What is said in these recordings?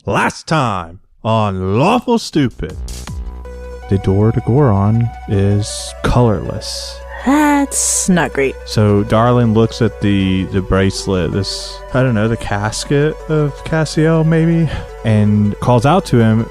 Last time on Lawful Stupid. The door to Goron is colorless. That's not great. So Darling looks at the bracelet, this, I don't know, the casket of Cassiel maybe, and calls out to him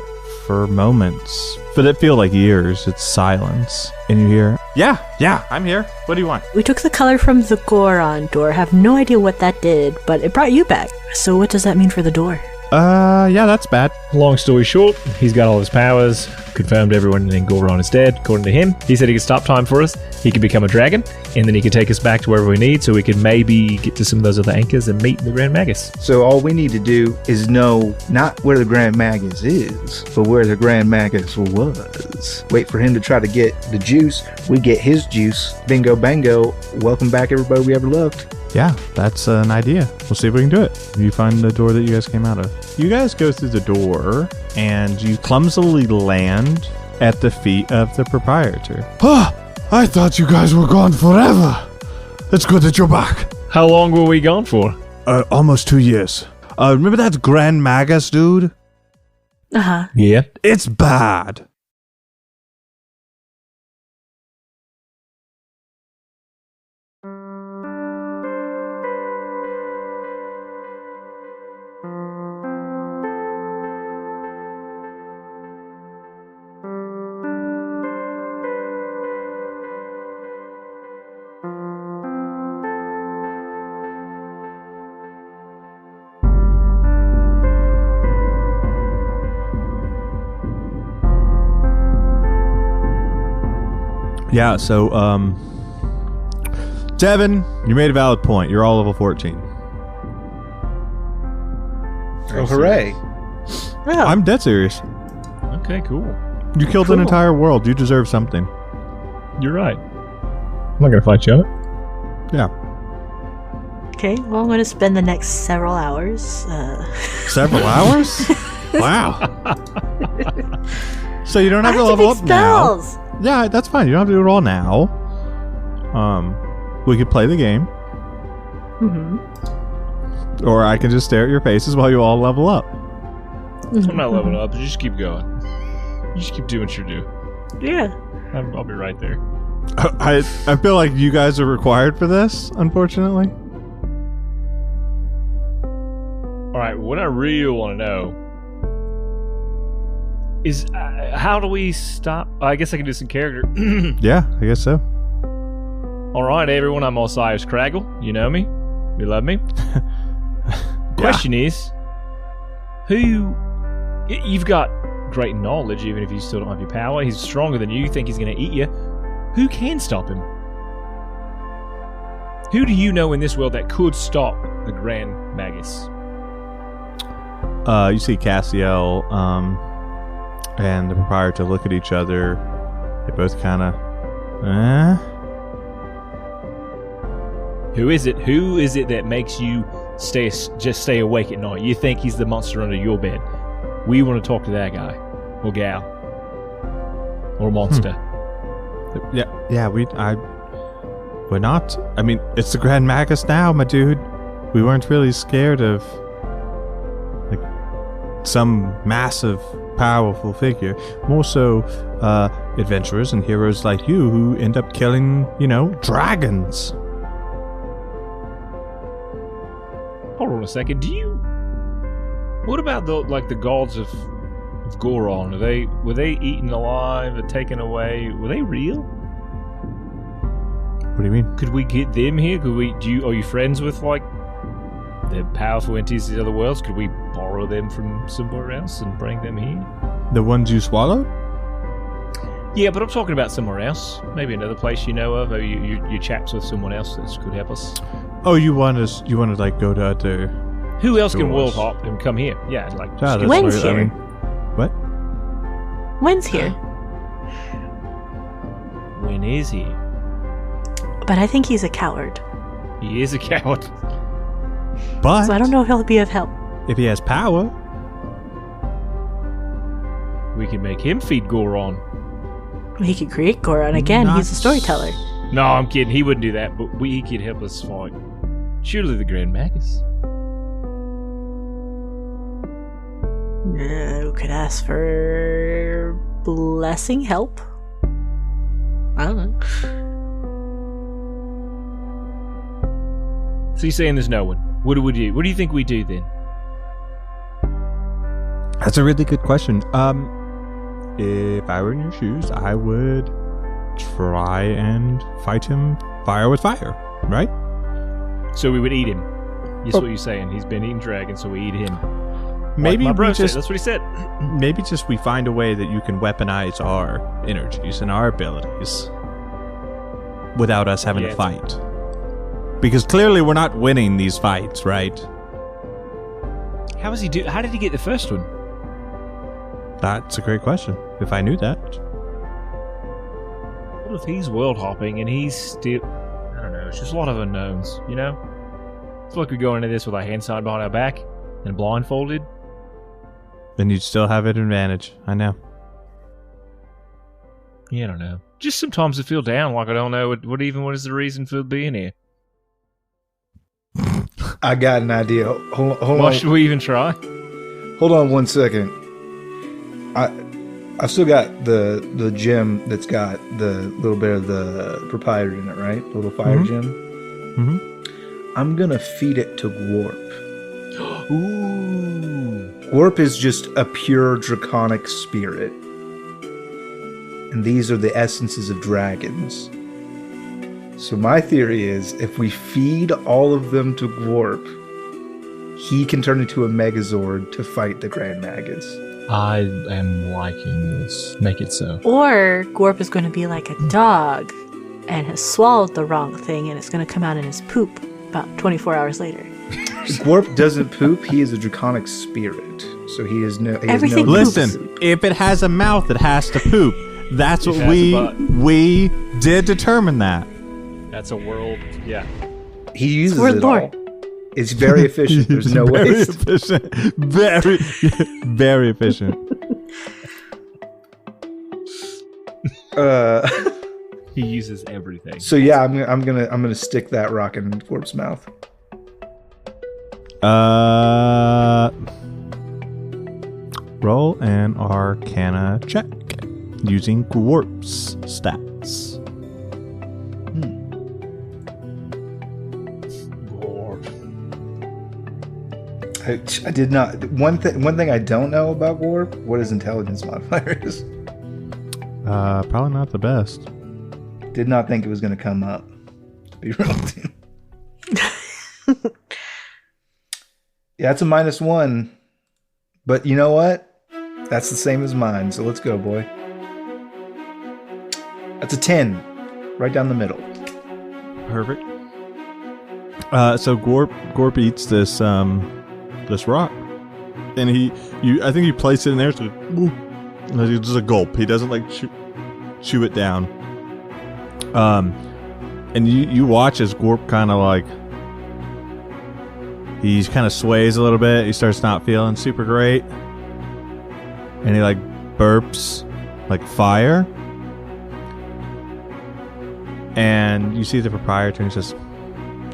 for moments. But it feel like years. It's silence. And you hear, yeah, I'm here. What do you want? We took the color from the Goron door. Have no idea what that did, but it brought you back. So what does that mean for the door? Yeah, that's bad. Long story short, he's got all his powers, confirmed everyone in Goron is dead, according to him. He said he could stop time for us, he could become a dragon, and then he could take us back to wherever we need so we could maybe get to some of those other anchors and meet the Grand Magus. So all we need to do is know not where the Grand Magus is, but where the Grand Magus was. Wait for him to try to get the juice, we get his juice, bingo bango, welcome back everybody we ever loved. Yeah, that's an idea. We'll see if we can do it. You find the door that you guys came out of. You guys go through the door, and you clumsily land at the feet of the proprietor. I thought you guys were gone forever. It's good that you're back. How long were we gone for? Almost 2 years. Remember that Grand Magus dude? Uh-huh. Yeah. It's bad. Yeah, so, Devin, you made a valid point. You're all level 14. Oh, hooray. Yeah. I'm dead serious. Okay, cool. You killed an entire world. You deserve something. You're right. I'm not going to fight you on it. Yeah. Okay, well, I'm going to spend the next several hours. Several hours? Wow. So you don't have to I level make up now. spells. Yeah, that's fine. You don't have to do it all now. We could play the game. Mm-hmm. Or I can just stare at your faces while you all level up. I'm not leveling up. You just keep going. You just keep doing what you do. Yeah. I'll be right there. I feel like you guys are required for this, unfortunately. Alright, what I really want to know is how do we stop? I guess I can do some character. Yeah, I guess so. Alright, everyone, I'm Osiris Craggle. You know me. You love me. Question is, you've got great knowledge, even if you still don't have your power. He's stronger than you. Think he's going to eat you. Who can stop him? Who do you know in this world that could stop the Grand Magus? You see Cassiel, and the proprietor look at each other. They both kind of, Who is it? Who is it that makes you stay awake at night? You think he's the monster under your bed. We want to talk to that guy. Or gal. Or monster. Yeah, we're not. I mean, it's the Grand Magus now, my dude. We weren't really scared of, like, some massive, powerful figure. More so, adventurers and heroes like you who end up killing, dragons. Hold on a second. What about the gods of Goron? Were they eaten alive or taken away? Were they real? What do you mean? Could we get them here? Are you friends with the powerful entities of the other worlds? Could we borrow them from somewhere else and bring them here? The ones you swallowed? Yeah, but I'm talking about somewhere else. Maybe another place you know of, or you chaps with someone else that could help us. Oh, you want to go to other... Who else can Doors. world hop and come here? Yeah, Yeah, that's When's what I here? mean. What? When's here? When is he? But I think he's a coward. He is a coward. But So I don't know if he'll be of help. if he has power, We can make him feed Goron. He could create Goron again. He's a storyteller. No, I'm kidding. He wouldn't do that, but he could help us fight. Surely the Grand Magus. We could ask for blessing help. I don't know. So you're saying there's no one. What do we do? What do you think we do then? That's a really good question. If I were in your shoes, I would try and fight him fire with fire, right? So we would eat him. That's what you're saying. He's been eating dragons, so we eat him. Maybe like my bro we said, just that's what he said. maybe just we find a way that you can weaponize our energies and our abilities without us having to fight. Because clearly we're not winning these fights, right? How did he get the first one? That's a great question. If I knew that. What if he's world hopping and he's still... I don't know. It's just a lot of unknowns, you know? It's like we go into this with our hands tied behind our back and blindfolded. Then you'd still have an advantage. I know. Yeah, I don't know. Just sometimes I feel down, like I don't know what is the reason for being here. I got an idea. Hold Why on. should we even try? Hold on 1 second. I've still got the gem that's got the little bit of the proprietor in it, right? The little fire gem. Mm-hmm. I'm gonna feed it to Gworp. Ooh. Gworp is just a pure draconic spirit. And these are the essences of dragons. So my theory is, if we feed all of them to Gworp, he can turn into a Megazord to fight the Grand Magus. I am liking this. Make it so. Or Gworp is going to be like a dog and has swallowed the wrong thing and it's going to come out in his poop about 24 hours later. Gworp doesn't poop. He is a draconic spirit. So he is no... Everything Listen, if it has a mouth, it has to poop. That's what we did determine that. That's a world, yeah. He uses Word it lore. all. It's very efficient. There's no very waste. efficient. Very efficient. He uses everything. So yeah, I'm gonna stick that rock in Gworp's mouth. Roll an Arcana check using Gworp's stats. I did not. One thing I don't know about Gworp, what his intelligence modifier is. Probably not the best. Did not think it was going to come up. To be real with you. Yeah, it's a -1. But you know what? That's the same as mine. So let's go, boy. That's a 10, right down the middle. Perfect. So Gworp eats this this rock, and I think he placed it in there. So it's just a gulp. He doesn't like chew it down. And you watch as Gworp kind of like he kind of sways a little bit. He starts not feeling super great, and he like burps like fire. And you see the proprietor, and he says,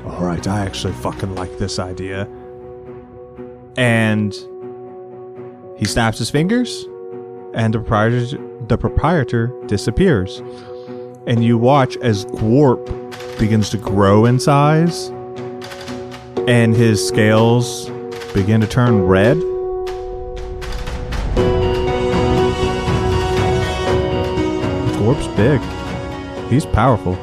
"All right, I actually fucking like this idea." And he snaps his fingers, and the proprietor disappears. And you watch as Gworp begins to grow in size, and his scales begin to turn red. Gworp's big. He's powerful.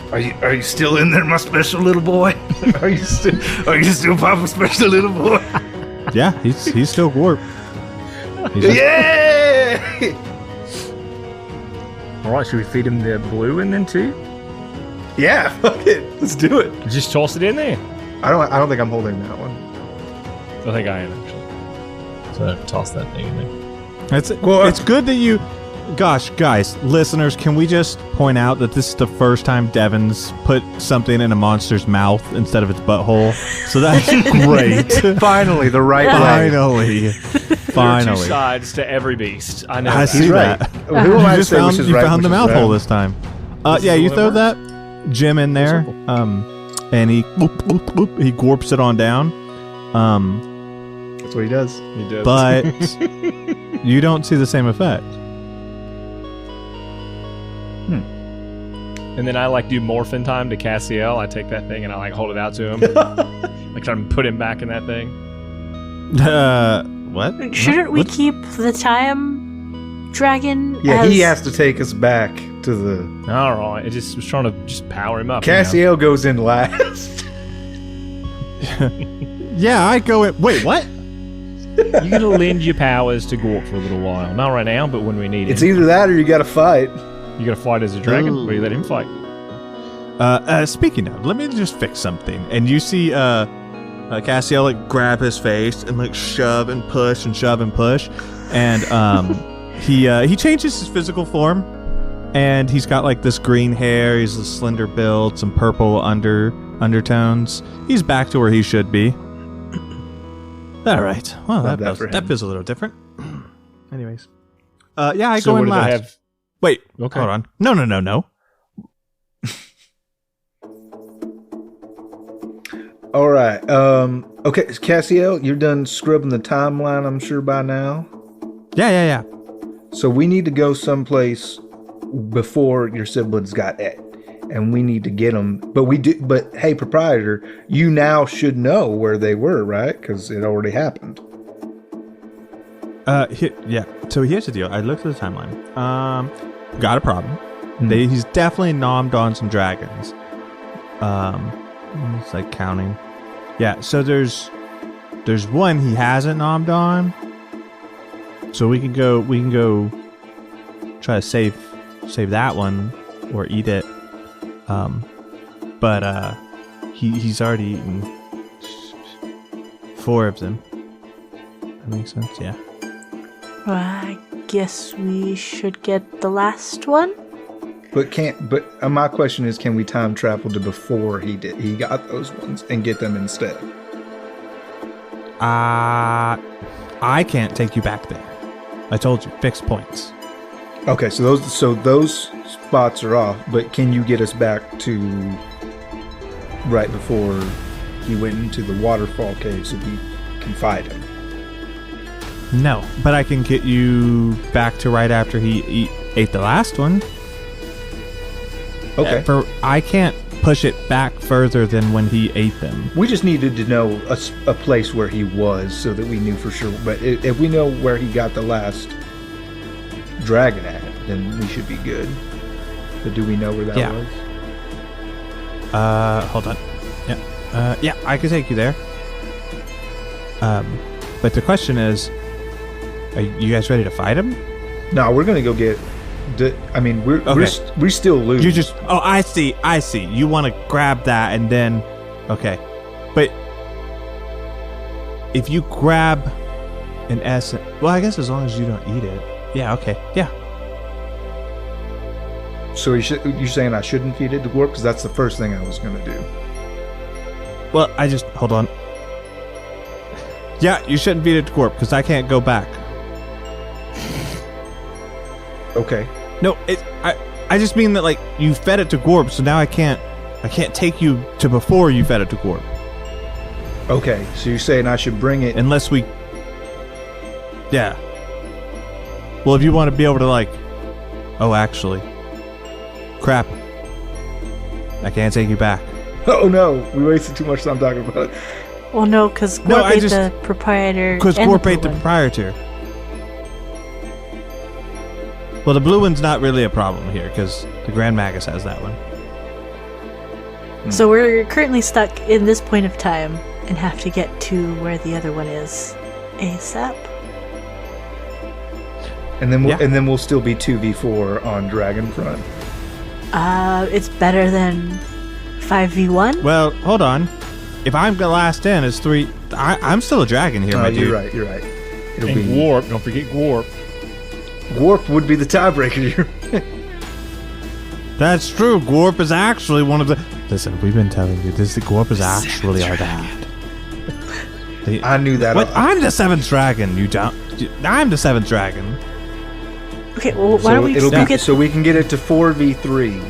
Are you still in there, my special little boy? Are you still Papa special little boy? Yeah, he's still Gworp. Yeah! Alright, should we feed him the blue and then too? Yeah, fuck it. Let's do it. Just toss it in there. I don't think I'm holding that one. I think I am, actually. So toss that thing in there. It's good that you... Gosh, guys, listeners, can we just point out that this is the first time Devin's put something in a monster's mouth instead of its butthole? So that's great. Finally, the right way. There are two sides to every beast. I know I that. see right. that. Who am I to say which is You right, found the which is mouth hole wrong? this time. Yeah, you throw that gem in there, and he Gworps it on down. That's what he does. He does. but you don't see the same effect. And then I like do morphin time to Cassiel. I take that thing and I like hold it out to him. Like try to put him back in that thing. What? Shouldn't we keep the time dragon? Yeah, as... he has to take us back to the. All right. It just was trying to just power him up. Cassiel goes in last. Yeah, I go in. Wait, what? You're going to lend your powers to Gworp for a little while. Not right now, but when we need It's him. either that or you got to fight. You got to fight as a dragon, or you let him fight. Speaking of, let me just fix something. And you see Cassiel like grab his face and like shove and push and shove and push. And he changes his physical form. And he's got like this green hair, he's a slender build, some purple undertones. He's back to where he should be. All right. Well, that feels a little different. Anyways. Yeah, I So go what in do last. they have? Wait, Okay. hold on. No. All right. Okay, Cassiel, you're done scrubbing the timeline, I'm sure, by now. Yeah. So we need to go someplace before your siblings got Ed. And we need to get them. But hey, proprietor, you now should know where they were, right? Because it already happened. Yeah. So here's the deal. I looked at the timeline. Got a problem. He's definitely nommed on some dragons. It's like counting. Yeah. So there's one he hasn't nommed on. So we can go try to save that one or eat it. But he's already eaten 4 of them. That makes sense. Yeah. Well, I guess we should get the last one. But my question is, can we time travel to before he got those ones and get them instead? I can't take you back there. I told you, fixed points. Okay, so those spots are off, but can you get us back to right before he went into the waterfall cave so we can fight him? No, but I can get you back to right after he ate the last one. Okay. I can't push it back further than when he ate them. We just needed to know a place where he was so that we knew for sure. But if we know where he got the last dragon at, then we should be good. But do we know where that was? Hold on. Yeah, I could take you there. But the question is, are you guys ready to fight him? No, we're gonna go get. We're still losing. You just. Oh, I see. You want to grab that and then. Okay, but if you grab an essence, well, I guess as long as you don't eat it. Yeah. Okay. Yeah. So you're saying I shouldn't feed it to Gworp? Because that's the first thing I was gonna do. Well, hold on. Yeah, you shouldn't feed it to Gworp because I can't go back. Okay. No, I just mean that like you fed it to Gworp, so now I can't take you to before you fed it to Gworp. Okay, so you're saying I should bring it Unless we. Yeah. Well, if you want to be able to like, oh, actually, crap, I can't take you back. Oh no, we wasted too much time talking about it. Well, no, because Gworp ate the proprietor. Because Gworp ate the proprietor. Well, the blue one's not really a problem here because the Grand Magus has that one. So we're currently stuck in this point of time and have to get to where the other one is ASAP. And then we'll still be 2v4 on Dragonfront. It's better than 5v1. Well, hold on. If I'm the last in, it's 3. I'm still a dragon here, my dude. You're right. It'll And be Gworp, don't forget Gworp. Gworp would be the tiebreaker. That's true. Gworp is actually one of the. Listen, we've been telling you this. Gworp is actually our dad. I knew that. What? I'm the 7th dragon. You don't. I'm the 7th dragon. Okay, well, why don't we get... So we can get it to 4v3.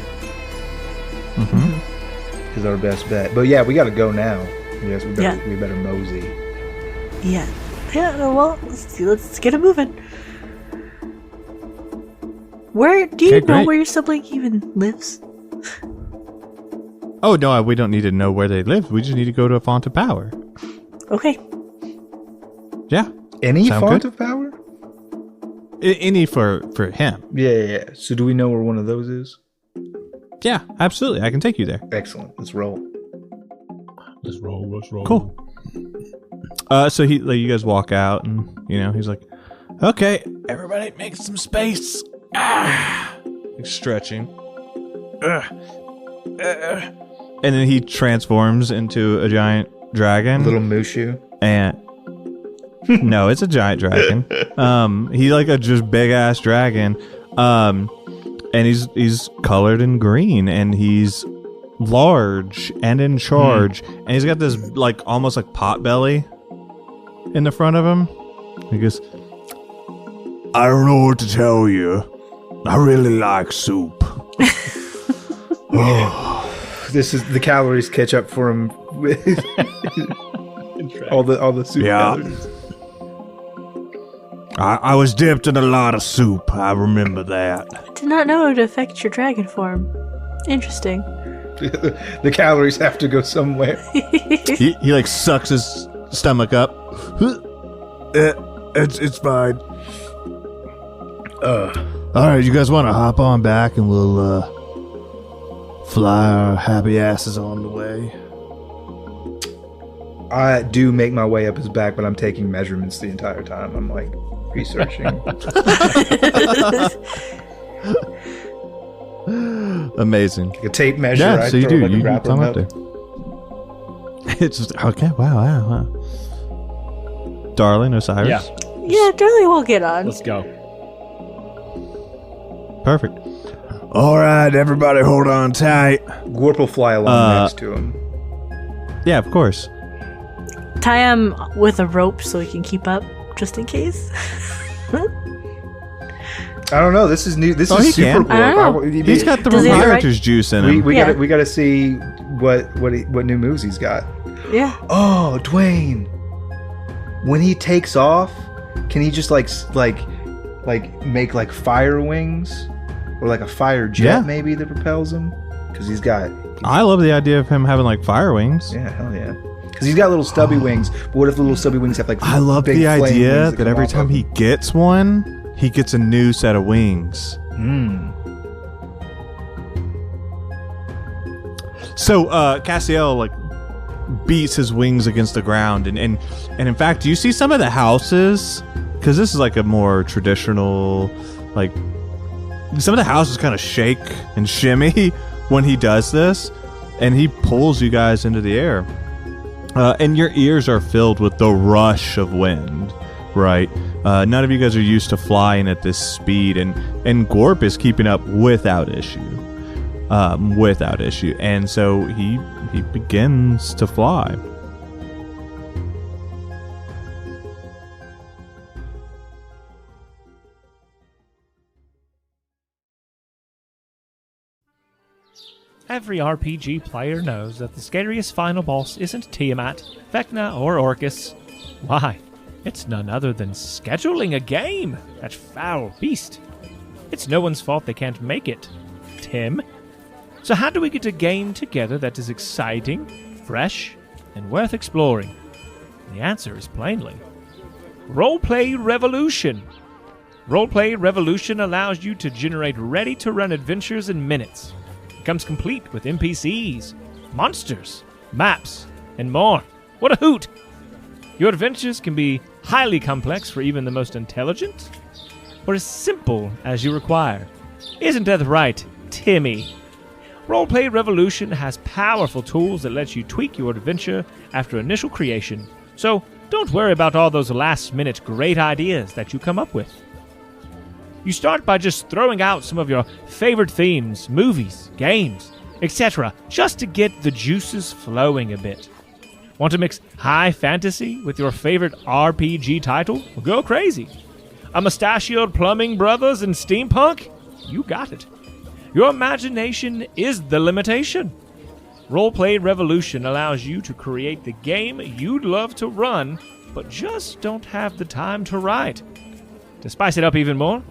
Mm-hmm. Is our best bet. But yeah, we got to go now. Yes, we better mosey. Yeah. Yeah, well, let's get it moving. Where do you Okay, know great. where your sibling even lives? Oh, no, we don't need to know where they live. We just need to go to a font of power. Okay. Yeah. Any Sound font good? of power? Any for him. Yeah. So do we know where one of those is? Yeah, absolutely. I can take you there. Excellent. Let's roll. Let's roll. Cool. So you guys walk out, and he's like, "Okay, everybody, make some space." Like stretching. And then he transforms into a giant dragon. Little Mushu. And no, it's a giant dragon. He's like a just big ass dragon. And he's colored in green, and he's large and in charge, and he's got this like almost like pot belly in the front of him. He goes, I don't know what to tell you. I really like soup. This is the calories catch up for him with all the soup Yeah. calories. I was dipped in a lot of soup. I remember that. I did not know it would affect your dragon form. Interesting. The calories have to go somewhere. he like sucks his stomach up. It's fine. All right, you guys want to hop on back and we'll fly our happy asses on the way? I do make my way up his back, but I'm taking measurements the entire time. I'm like researching. Amazing. Like a tape measure. Yeah, I so you throw do. like a You grappling come up hook. there. It's just, okay. Wow. Darling, Osiris. Yeah, Yeah, Darley will get on. let's go. Perfect. All right, everybody, hold on tight. Gworp will fly along next to him. Yeah, of course. Tie him with a rope so he can keep up, just in case. I don't know. This is new. This Oh, is he super can. I don't Gworp. He's got the Does he have the character's juice in him. We Yeah. gotta see what new moves he's got. Yeah. Oh, Dwayne. When he takes off, can he just like make like fire wings or like a fire jet Yeah. maybe that propels him? Because he's got I love the idea of him having like fire wings. yeah, hell yeah. Because he's got little stubby wings. But what if the little stubby wings have like I love big the flame idea wings that come every off time of he gets one, he gets a new set of wings. them? So Cassiel like beats his wings against the ground, and in fact, do you see some of the houses? Because this is like a more traditional, like some of the houses kind of shake and shimmy when he does this, and he pulls you guys into the air, and your ears are filled with the rush of wind. Right, none of you guys are used to flying at this speed, and Gworp is keeping up without issue. And so he begins to fly. Every RPG player knows that the scariest final boss isn't Tiamat, Vecna, or Orcus. Why? It's none other than scheduling a game, that foul beast. It's no one's fault they can't make it. Tim? So how do we get a game together that is exciting, fresh, and worth exploring? The answer is plainly Roleplay Revolution. Roleplay Revolution allows you to generate ready-to-run adventures in minutes. It comes complete with NPCs, monsters, maps, and more. What a hoot! Your adventures can be highly complex for even the most intelligent, or as simple as you require. Isn't that right, Timmy? Roleplay Revolution has powerful tools that let you tweak your adventure after initial creation, so don't worry about all those last-minute great ideas that you come up with. You start by just throwing out some of your favorite themes, movies, games, etc., just to get the juices flowing a bit. Want to mix high fantasy with your favorite RPG title? Well, go crazy. A mustachioed plumbing brothers and steampunk? You got it. Your imagination is the limitation. Roleplay Revolution allows you to create the game you'd love to run, but just don't have the time to write. To spice it up even more,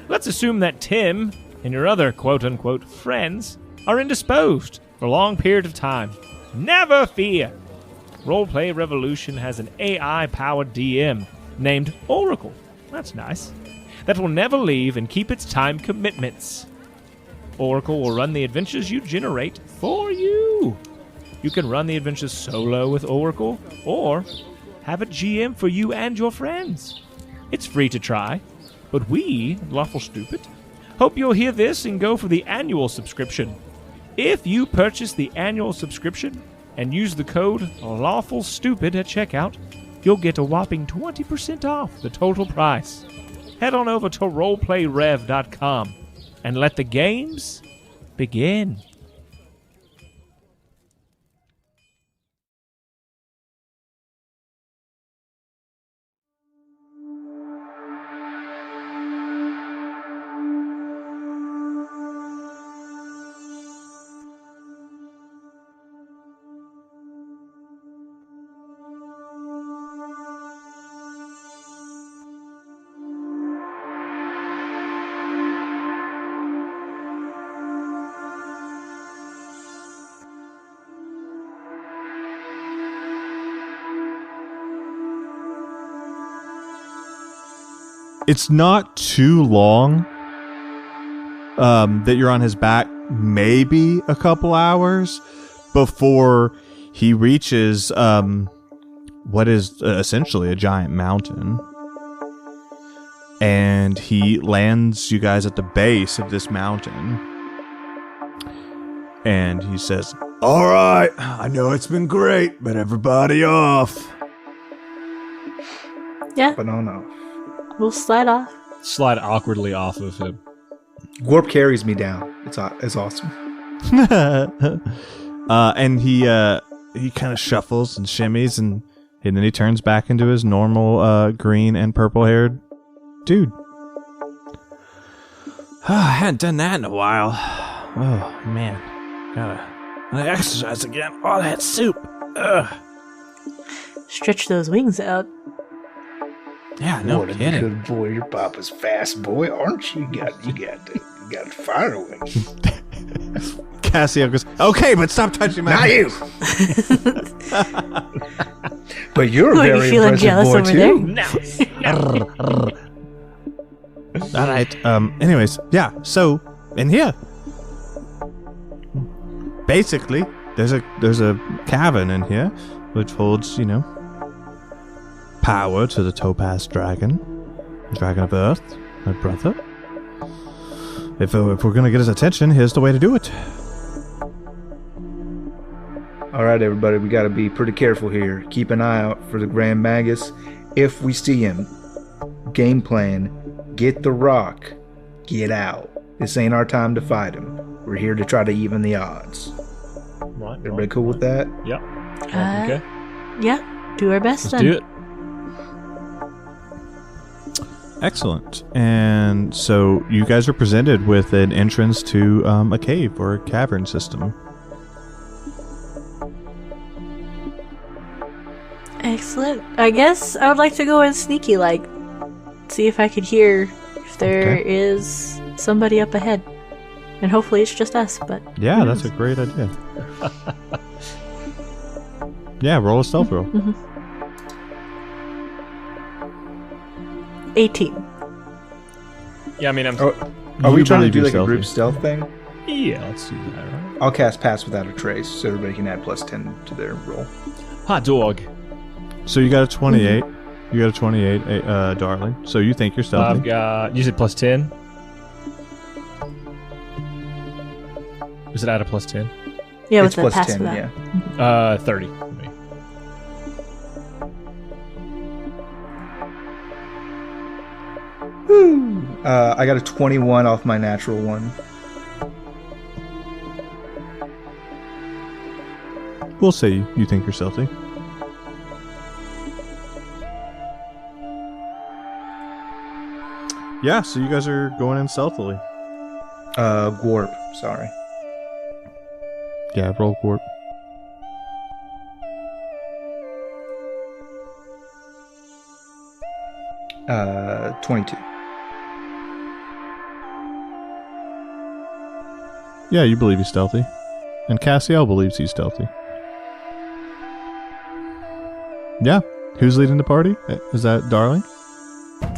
let's assume that Tim and your other quote-unquote friends are indisposed for a long period of time. Never fear! Roleplay Revolution has an AI-powered DM named Oracle. That's nice. That will never leave and keep its time commitments. Oracle will run the adventures you generate for you. You can run the adventures solo with Oracle, or have a GM for you and your friends. It's free to try, but we, Lawful Stupid, hope you'll hear this and go for the annual subscription. If you purchase the annual subscription and use the code LawfulStupid at checkout, you'll get a whopping 20% off the total price. Head on over to roleplayrev.com and let the games begin. It's not too long that you're on his back, maybe a couple hours before he reaches what is essentially a giant mountain. And he lands you guys at the base of this mountain. And he says, "All right, I know it's been great, but everybody off." Yeah, Banana. we'll slide off. Slide awkwardly off of him. Gworp carries me down. It's awesome. And he kind of shuffles and shimmies, and then he turns back into his normal green and purple-haired dude. I hadn't done that in a while. Oh, man. Gotta exercise again. All that soup. Ugh. Stretch those wings out. Yeah, no what kidding. a good boy. Your papa's fast boy, aren't you? You got fire wings. Cassio goes, "Okay, but stop touching my Not you. But you're a Who, are very you feeling impressive jealous boy over too. there? All right. Anyways, yeah. So in here, basically, there's a cavern in here, which holds, power to the Topaz Dragon, the Dragon of Earth, my brother. If we're gonna get his attention, here's the way to do it. All right, everybody, we got to be pretty careful here. Keep an eye out for the Grand Magus. If we see him, game plan, get the rock, get out. This ain't our time to fight him. We're here to try to even the odds. Right. Everybody cool with that? Yep. Uh, Okay. Yeah, do our best Let's then. do it. Excellent. And so you guys are presented with an entrance to a cave or a cavern system. Excellent. I guess I would like to go in sneaky, see if I could hear if there is somebody up ahead. And hopefully it's just us, but... Yeah, that's a great idea. Yeah, roll a stealth roll. 18. Yeah, I mean, I'm. Are we You trying to believe do you're like a stealthy. group stealth thing? Yeah, let's do that, right? I'll cast Pass Without a Trace so everybody can add plus 10 to their roll. Hot dog. So you got a 28. You got a 28, darling. So you think you're stealthy. I've got. You said plus 10? Was it out of plus 10? Yeah, with It's the plus pass 10, for that. yeah. 30 for me. I got a 21 off my natural one. We'll say you think you're stealthy. Yeah, so you guys are going in stealthily. Gworp, sorry. Yeah, roll Gworp. 22. Yeah, you believe he's stealthy. And Cassiel believes he's stealthy. Yeah. Who's leading the party? Is that Darling?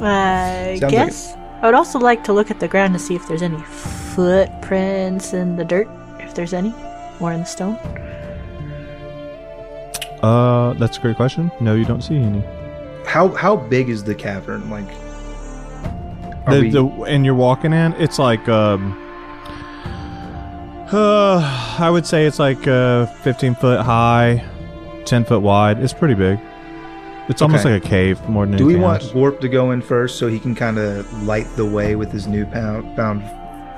I Sounds guess. I would also like to look at the ground to see if there's any footprints in the dirt, if there's any, or in the stone. That's a great question. No, you don't see any. How big is the cavern? Like, are we- And you're walking in, it's like I would say it's like 15 foot high, 10 foot wide. It's pretty big. It's almost Okay. like a cave more than do we anything want else. Gworp to go in first so he can kind of light the way with his new found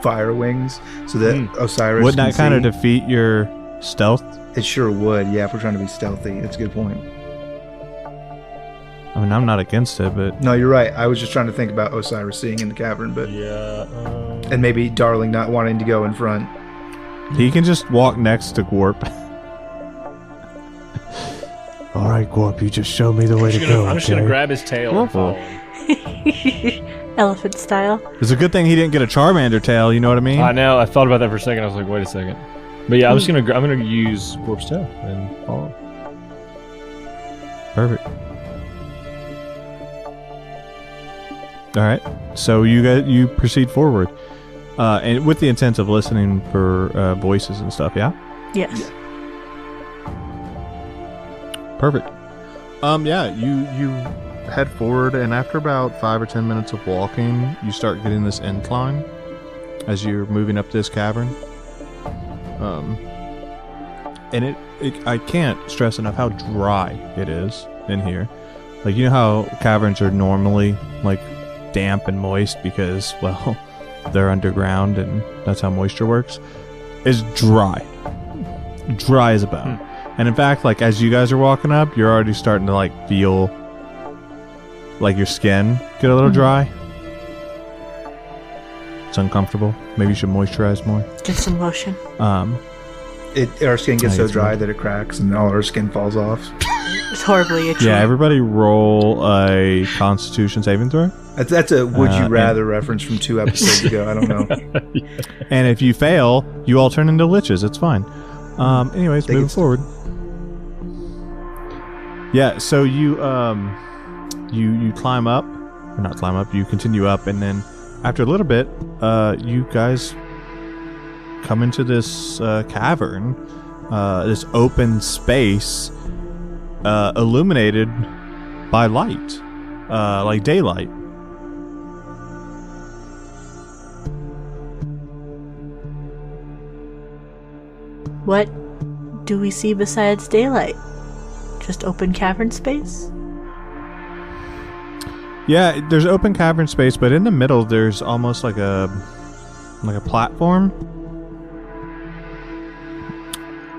fire wings, so that Osiris Wouldn't can that kind of see? defeat your stealth? It sure would. Yeah, if we're trying to be stealthy, that's a good point. I mean, I'm not against it, but No, you're right. I was just trying to think about Osiris seeing in the cavern, but and maybe Darling not wanting to go in front. he can just walk next to Gworp. All right, Gworp, you just show me the way to go. I'm just gonna grab his tail and follow Lawful. him. Elephant style. It's a good thing he didn't get a Charmander tail. You know what I mean? I know. I thought about that for a second. I was like, wait a second. But yeah, I'm gonna use Gworp's tail and follow. Perfect. All right, so you proceed forward, and with the intent of listening for voices and stuff. Yeah. Yes. Perfect. Yeah, you head forward, and after about 5 or 10 minutes of walking, you start getting this incline as you're moving up this cavern. And it I can't stress enough how dry it is in here. Like, you know how caverns are normally like damp and moist because, well, they're underground and that's how moisture works. It's dry as a bone. And in fact, like, as you guys are walking up, you're already starting to like feel like your skin get a little dry. It's uncomfortable. Maybe you should moisturize more. Get some lotion. Our skin gets I so guess dry not. that it cracks and all our skin falls off. It's horribly itchy. Yeah, everybody roll a Constitution saving throw. That's a would you and- rather reference from 2 episodes ago. I don't know. And if you fail, you all turn into liches. It's fine. Anyways, They moving get- forward. Yeah, so you climb up, or not climb up. You continue up, and then after a little bit, you guys come into this cavern, this open space, illuminated by light, like daylight. What do we see besides daylight? Just open cavern space? Yeah, there's open cavern space, but in the middle there's almost like a platform.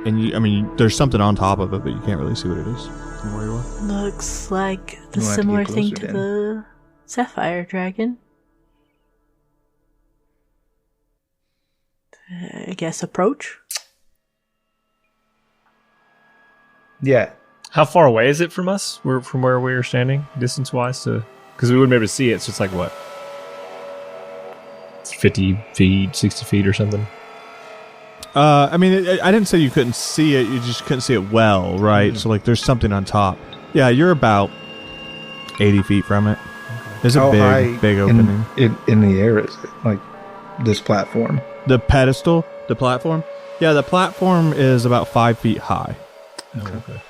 And there's something on top of it, but you can't really see what it is from where you are. Looks like the We'll have to similar get thing closer, to Dan. the sapphire dragon. I guess approach? Yeah. How far away is it from us? From where we were standing, distance-wise, because we wouldn't be able to see it. So it's like what, 50 feet, 60 feet, or something. I didn't say you couldn't see it. You just couldn't see it well, right? So like, there's something on top. Yeah, you're about 80 feet from it. There's a How high big opening. in the air is it? Like this platform? The pedestal, the platform. Yeah, the platform is about 5 feet high. Okay.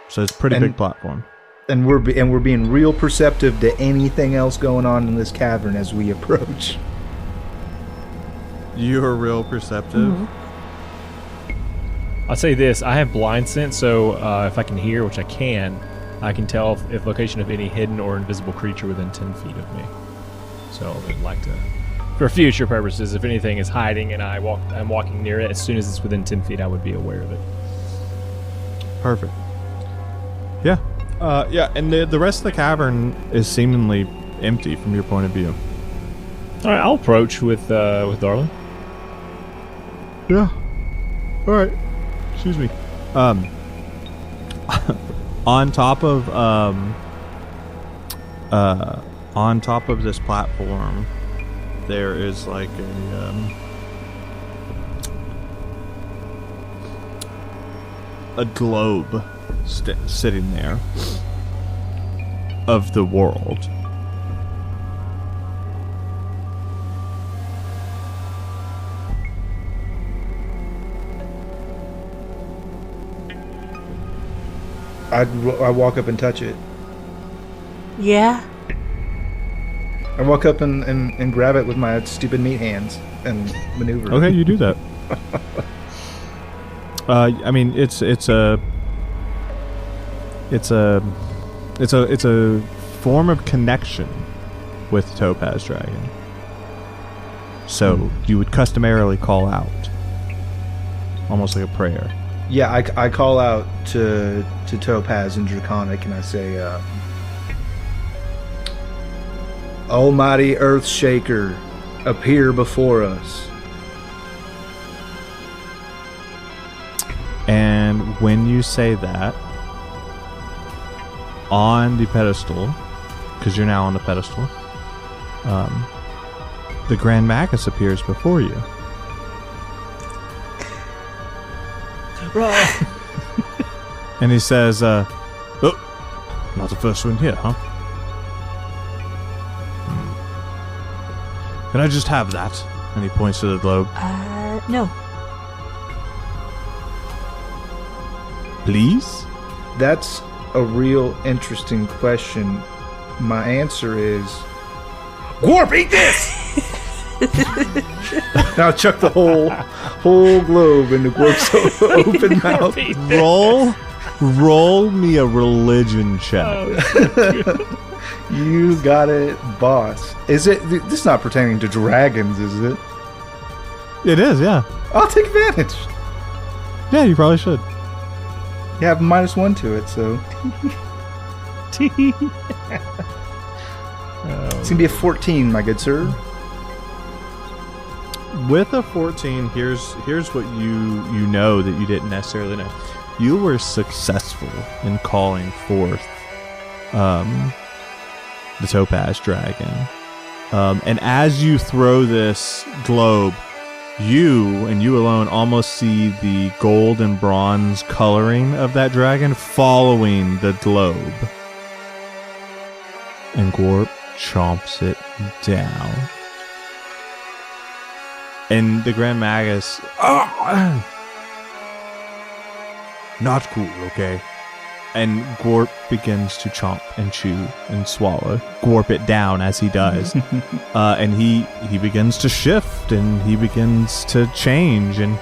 So it's a pretty And- big platform. And we're being real perceptive to anything else going on in this cavern as we approach. You're real perceptive. I'll say this: I have blind sense, so if I can hear, which I can tell if location of any hidden or invisible creature within 10 feet of me. So I'd like to, for future purposes, if anything is hiding and I'm walking near it, as soon as it's within 10 feet, I would be aware of it. Perfect. Yeah. Yeah, and the rest of the cavern is seemingly empty from your point of view. All right, I'll approach with Darling. Yeah. All right. Excuse me. On top of On top of this platform, there is like a globe sitting there of the world. I walk up and touch it. Yeah? I walk up and grab it with my stupid meat hands and maneuver. Okay, you do that. I mean, it's a form of connection with Topaz Dragon. So you would customarily call out, almost like a prayer. Yeah, I call out to Topaz in Draconic and I say, Almighty Earthshaker, appear before us. And when you say that, on the pedestal, because you're now on the pedestal, the Grand Magus appears before you. And he says, oh, not the first one here, huh? Can I just have that? And he points to the globe. No. Please? That's a real interesting question. My answer is, Gworp, eat this! Now chuck the whole globe into Gworp's open mouth. Roll me a religion check. You got it, boss. Is it? This is not pertaining to dragons, is it? It is, yeah. I'll take advantage. Yeah, you probably should. You have -1 to it, so it's gonna be a 14, my good sir. With a 14, here's what you know that you didn't necessarily know. You were successful in calling forth the Topaz Dragon. And as you throw this globe, you and you alone almost see the gold and bronze coloring of that dragon following the globe. And Gworp chomps it down. And the Grand Magus, not cool, okay? And Gworp begins to chomp and chew and swallow. Gworp it down as he does. And he begins to shift and he begins to change and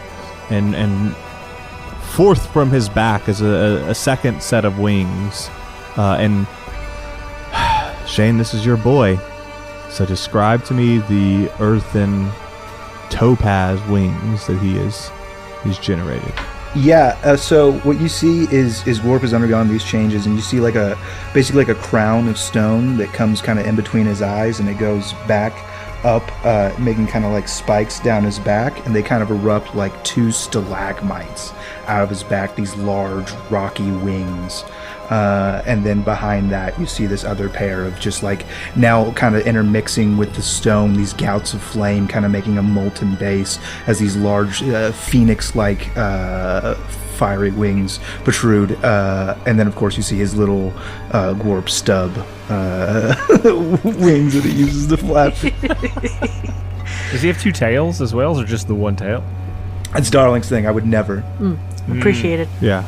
forth from his back is a second set of wings. And Shane, this is your boy. So describe to me the earthen topaz wings that he's generated. Yeah, so what you see is Gworp has undergone these changes, and you see basically like a crown of stone that comes kind of in between his eyes, and it goes back up, making kind of like spikes down his back, and they kind of erupt like 2 stalagmites out of his back, these large rocky wings. And then behind that, you see this other pair of just like now kind of intermixing with the stone, these gouts of flame kind of making a molten base as these large phoenix-like fiery wings protrude. And then, of course, you see his little Gworp stub wings that he uses to flap. Does he have 2 tails as well, or just the 1 tail? That's Darling's thing. I would never. Appreciate it. Yeah.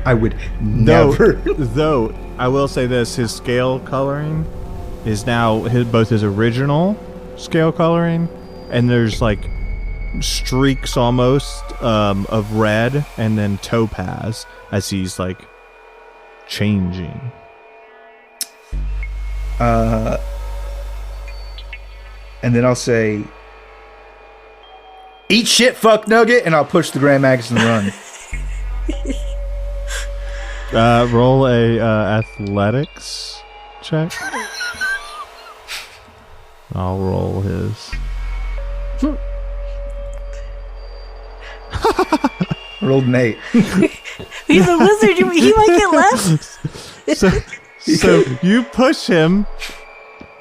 I would never. Though, I will say this, his scale coloring is now both his original scale coloring, and there's like streaks almost of red and then topaz as he's like changing. And then I'll say, eat shit, fuck nugget, and I'll push the Grand Magus and run. Roll a athletics check. I'll roll his. Rolled an 8. He's a wizard. He might get less. So you push him,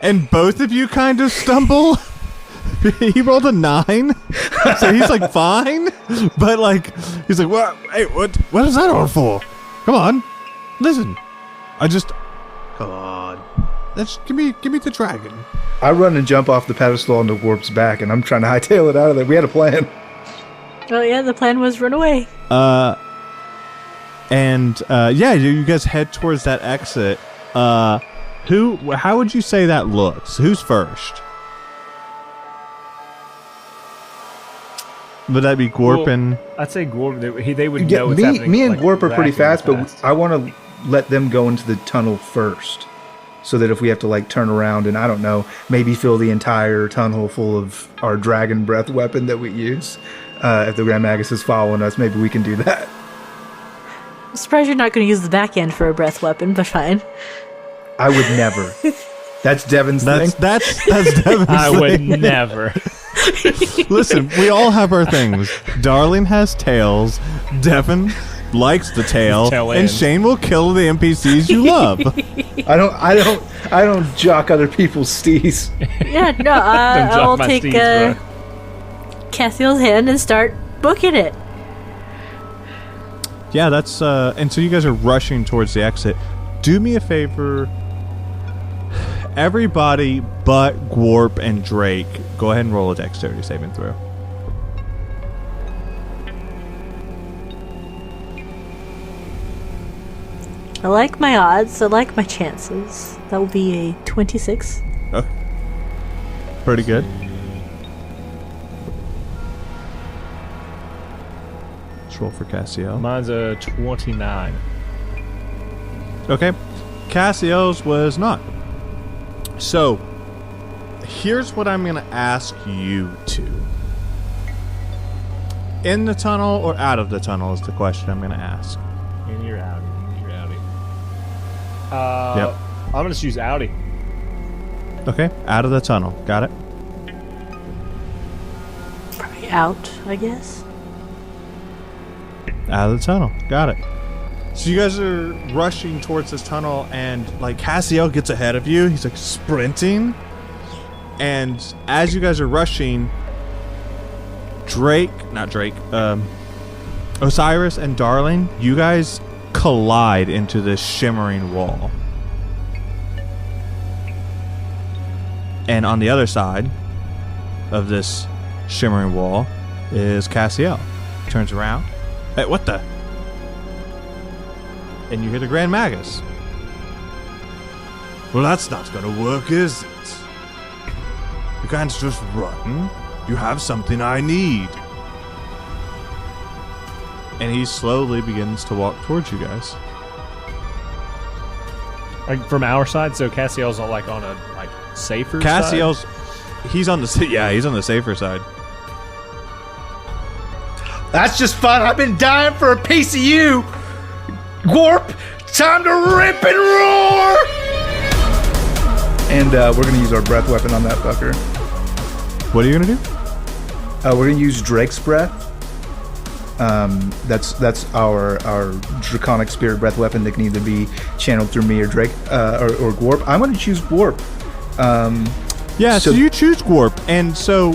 and both of you kind of stumble. He rolled a 9, so he's like fine, but like he's like, "What? Hey, what is that all for? Come on, listen. Come on. Give me the dragon." I run and jump off the pedestal onto Gworp's back, and I'm trying to hightail it out of there. We had a plan. Oh yeah, the plan was run away. You guys head towards that exit. How would you say that looks? Who's first? Would that be Gworp and... I'd say Gworp. They would know what's happening. Me and like, Gworp are pretty fast, fast. but I want to let them go into the tunnel first. So that if we have to like turn around and, I don't know, maybe fill the entire tunnel full of our dragon breath weapon that we use. If the Grand Magus is following us, maybe we can do that. I'm surprised you're not going to use the back end for a breath weapon, but fine. I would never. That's Devin's thing. That's Devin's I would thing. never. Listen, we all have our things. Darling has tails. Devin likes the tail, Tail and end. Shane will kill the NPCs you love. I don't jock other people's steez. Yeah, no, Don't I jock will my take steeds, bro. Cassiel's hand and start booking it. Yeah, that's and so you guys are rushing towards the exit. Do me a favor, everybody but Gworp and Drake, go ahead and roll a dexterity saving throw. I like my odds. I like my chances. That will be a 26. Oh, pretty good. Let's roll for Cassiel. Mine's a 29. Okay. Cassiel's was not. So, here's what I'm going to ask you to. In the tunnel or out of the tunnel is the question I'm going to ask. In your Audi. Yep. I'm going to choose Audi. Okay, out of the tunnel. Got it? Probably out, I guess. Out of the tunnel. Got it. So you guys are rushing towards this tunnel, and like Cassiel gets ahead of you. He's like sprinting. And as you guys are rushing, Osiris and Darling, you guys collide into this shimmering wall. And on the other side of this shimmering wall is Cassiel. Turns around. Hey, what the? And you hear the Grand Magus. Well, that's not gonna work, is it? You can't just run. You have something I need. And he slowly begins to walk towards you guys. Like from our side, so Cassiel's on like on a safer Cassiel's, side? he's on the safer side. That's just fun. I've been dying for a piece of you. Gworp, time to rip and roar. And we're going to use our breath weapon on that fucker. What are you gonna do? We're going to use Drake's breath. That's our draconic spirit breath weapon that can either be channeled through me or Drake or Gworp. I'm going to choose Gworp. So you choose Gworp, and so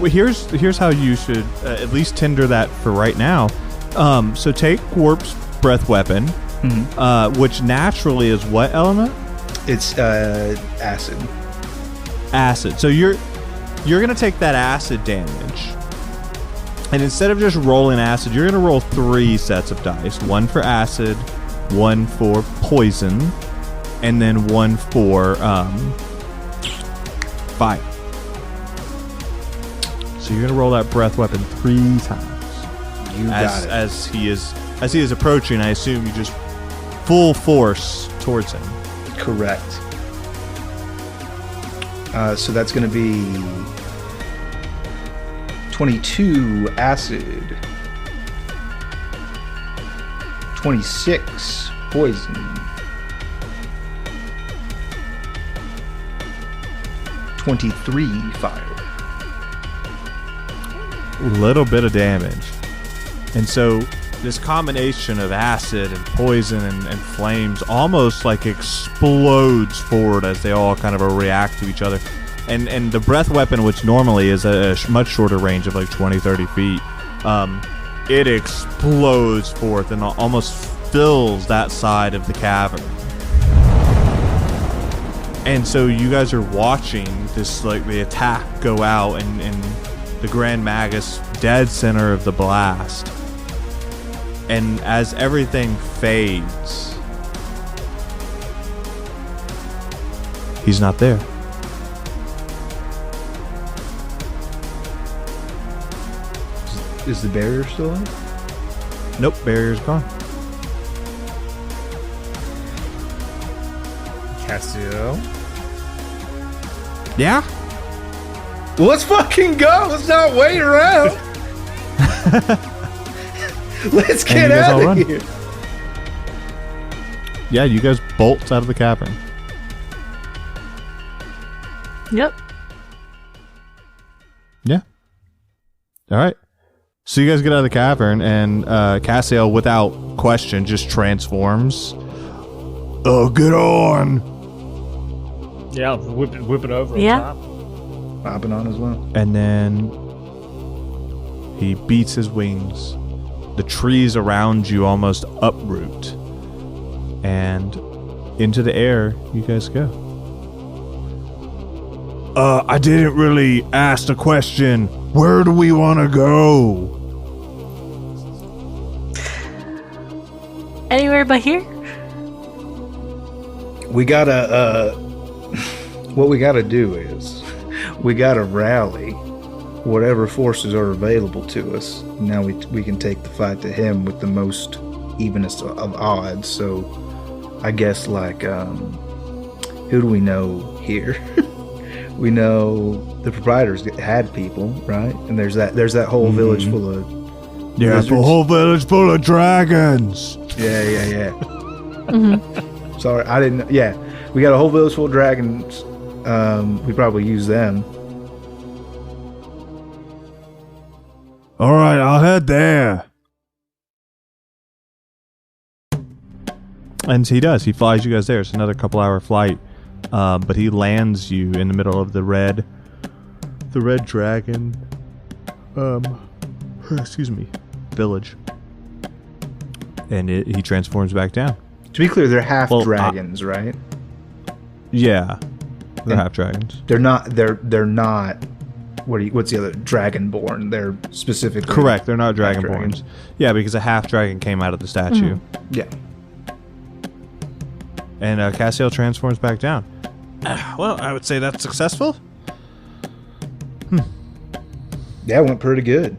here's how you should at least tender that for right now. So take Gworp's breath weapon, which naturally is what element? It's acid. Acid. So you're gonna take that acid damage, and instead of just rolling acid, you're gonna roll 3 sets of dice: 1 for acid, 1 for poison, and then 1 for fire. So you're gonna roll that breath weapon 3 times. You got it. As he is approaching, I assume you just full force towards him. Correct. So that's going to be 22 acid, 26 poison, 23 fire. Little bit of damage. And so this combination of acid and poison and flames almost like explodes forward as they all kind of react to each other. And the breath weapon, which normally is a much shorter range of like 20-30 feet, it explodes forth and almost fills that side of the cavern. And so you guys are watching this, like, the attack go out, and the Grand Magus dead center of the blast. And as everything fades, he's not there. Is the barrier still up? Nope, barrier's gone. Cassio. Yeah? Well, let's fucking go. Let's not wait around. Let's get out of here. Yeah, you guys bolt out of the cavern. Yep. Yeah. All right. So you guys get out of the cavern, and Cassiel, without question, just transforms. Oh, get on! Yeah, I'll whip it over Yeah. on top. Bobbing on as well. And then he beats his wings. The trees around you almost uproot. And into the air you guys go. I didn't really ask the question. Where do we want to go? Anywhere but here? We gotta, what we gotta do is, we gotta rally whatever forces are available to us. Now we can take the fight to him with the most evenest of odds. So, I guess, like, who do we know here? We know the proprietors had people, right? And there's that whole village full of Yeah, the whole village full of dragons. Yeah. Sorry, I didn't. Yeah, we got a whole village full of dragons. We probably use them. All right, I'll head there. And he does. He flies you guys there. It's another couple-hour flight, but he lands you in the middle of the red dragon. Excuse me, village. And he transforms back down. To be clear, they're half dragons, right? Yeah, they're half dragons. They're not. They're not. What's the other? Dragonborn. They're specifically Correct. They're not half dragonborns. dragons. Yeah, because a half dragon came out of the statue. Yeah. And Cassiel transforms back down. Well, I would say that's successful. That went pretty good.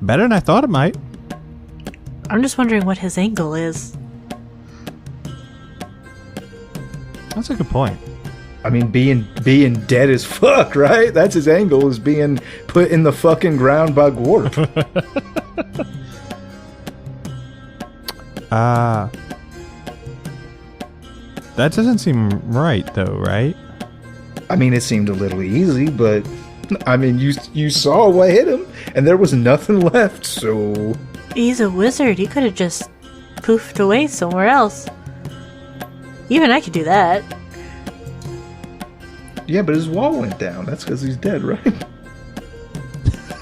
Better than I thought it might. I'm just wondering what his angle is. That's a good point. I mean, being dead as fuck, right? That's his angle, is being put in the fucking ground by Gworp. That doesn't seem right, though, right? I mean, it seemed a little easy, but I mean, you saw what hit him, and there was nothing left. So He's a wizard. He could have just poofed away somewhere else. Even I could do that. yeah, but his wall went down. That's because he's dead, right?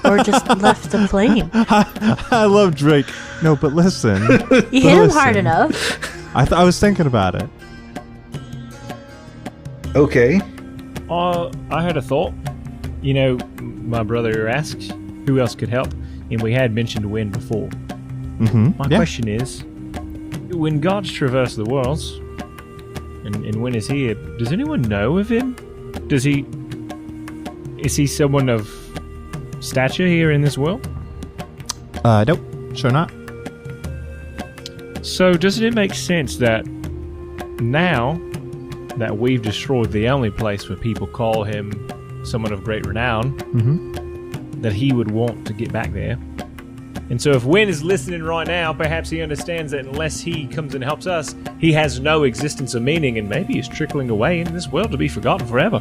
Or just left the plane. I love Drake. No, but listen. You hit him hard enough. I was thinking about it. Okay. I had a thought. You know, my brother asked who else could help, and we had mentioned Wynn before. Mm-hmm. My question is, when gods traverse the worlds, and Wynn is here, does anyone know of him? Is he someone of stature here in this world? Nope. Sure not. So doesn't it make sense that now that we've destroyed the only place where people call him someone of great renown, that he would want to get back there? And so if Wynn is listening right now, perhaps he understands that unless he comes and helps us, he has no existence or meaning, and maybe is trickling away in this world to be forgotten forever.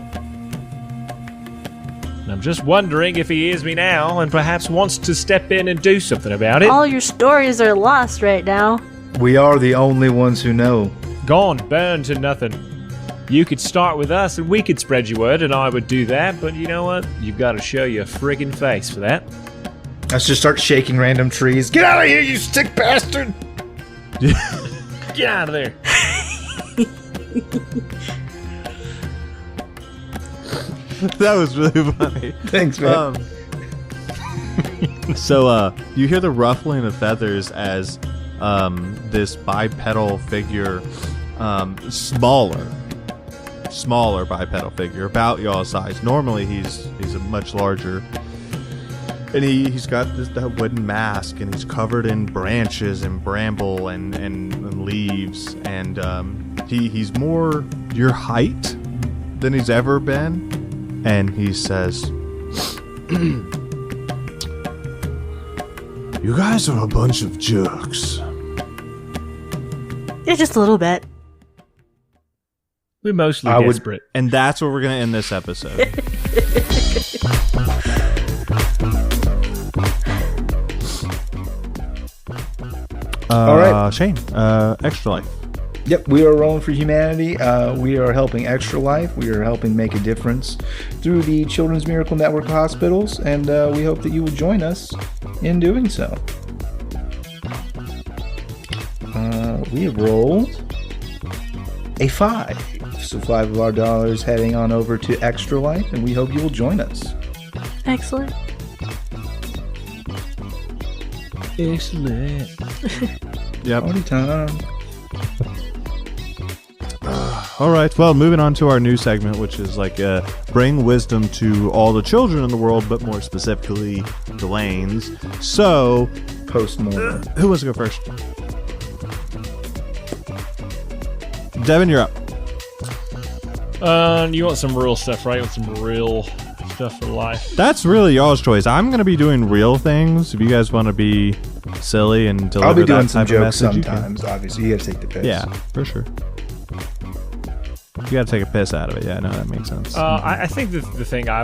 And I'm just wondering if he hears me now and perhaps wants to step in and do something about it. All your stories are lost right now. We are the only ones who know. Gone, burned to nothing. You could start with us and we could spread your word, and I would do that, but you know what? You've got to show your friggin' face for that. Let's just start shaking random trees. Get out of here, you sick bastard! Get out of there. That was really funny. Thanks, man. So you hear the ruffling of feathers as this bipedal figure, smaller bipedal figure, about y'all's size. Normally he's a much larger, and he's got that wooden mask, and he's covered in branches and bramble and leaves, and he's more your height than he's ever been, and he says, "You guys are a bunch of jerks." Yeah, just a little bit. We're mostly desperate. And that's where we're going to end this episode. All right. Shane, Extra Life. Yep, we are rolling for humanity. We are helping Extra Life. We are helping make a difference through the Children's Miracle Network of hospitals, and we hope that you will join us in doing so. We have rolled a 5. So 5 of our dollars heading on over to Extra Life, and we hope you will join us. Excellent. Excellent. Yep. Party time. All right. Well, moving on to our new segment, which is like bring wisdom to all the children in the world, but more specifically the Lanes. So, Post-mortem. who wants to go first? Devin, you're up. You want some real stuff, right? You want some real stuff for life. That's really y'all's choice. I'm going to be doing real things. If you guys want to be silly and deliver I'll be that doing some type of jokes message, you can. sometimes, obviously. You gotta take the piss. Yeah, for sure. You got to take a piss out of it. Yeah, no, that makes sense. I think the thing I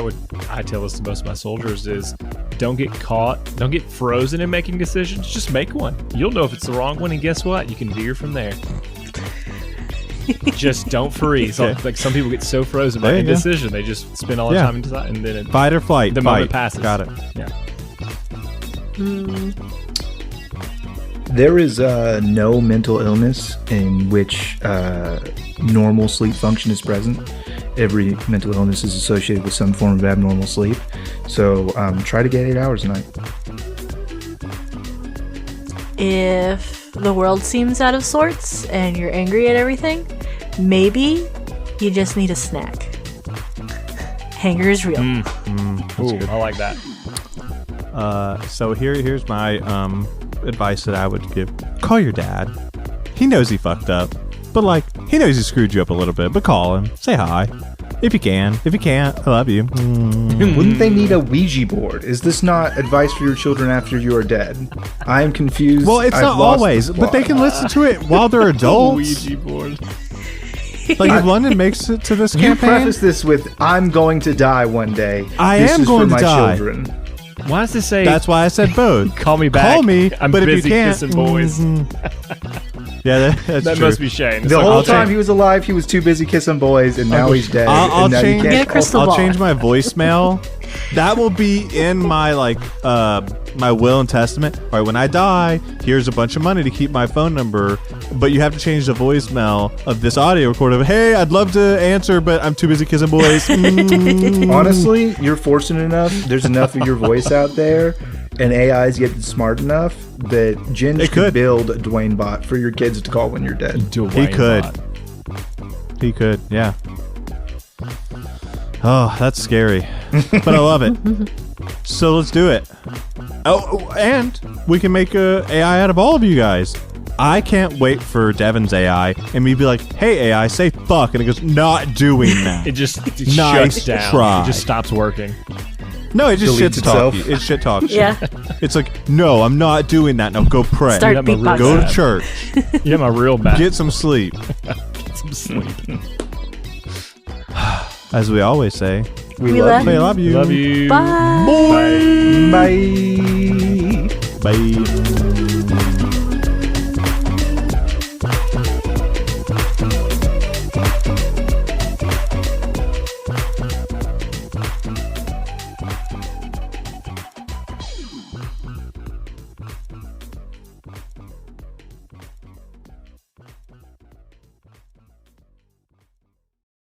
tell this to most of my soldiers is don't get caught, don't get frozen in making decisions. Just make one. You'll know if it's the wrong one, and guess what? You can veer from there. Just don't freeze. Okay. Like some people get so frozen by There you go. indecision, they just spend all their time into that, and then Fight or flight. the Fight. moment passes. Got it. Yeah. There is no mental illness in which normal sleep function is present. Every mental illness is associated with some form of abnormal sleep. So try to get 8 hours a night. If the world seems out of sorts and you're angry at everything, maybe you just need a snack. Hunger is real. Ooh, I like that. So here's my advice that I would give. Call your dad. He knows he fucked up, but like he knows he screwed you up a little bit. But call him. Say hi. If you can. If you can't, I love you. Wouldn't they need a Ouija board? Is this not advice for your children after you are dead? I am confused. Well, it's I've not lost always, the but they plot. can listen to it while they're adults. Ouija board. Like if London makes it to this You campaign, preface this with, I'm going to die one day. I This am is going for to my die. children. Why does this say? that's why I said both. Call me back. Call me, I'm but if busy you can't, kissing boys. Yeah, that's That true. must be Shane. It's The like, whole I'll time change- he was alive, he was too busy kissing boys, and now he's dead. I'll and now change. you Get a can't crystal I'll ball. change my voicemail. That will be in my my will and testament. All right, when I die, here's a bunch of money to keep my phone number, but you have to change the voicemail of this audio recorder. Hey, I'd love to answer, but I'm too busy kissing boys. Honestly, you're fortunate enough. There's enough of your voice out there, and AI's getting smart enough that Ginge It could could. build a Dwayne bot for your kids to call when you're dead. He could. He could. Yeah. Oh, that's scary, but I love it. So let's do it. Oh, and we can make a AI out of all of you guys. I can't wait for Devin's AI and me be like, "Hey AI, say fuck," and it goes, "Not doing that." It just Nice shuts down. try. It just stops working. No, it just Deletes shit talks. itself. It shit talks. Yeah. It's like, no, I'm not doing that. Now go pray. Start got my real beatboxing. Go to bad. church. You have my real back. Get some sleep. some sleep. As we always say, We love left. I love you. Love you. Bye. Bye. Bye.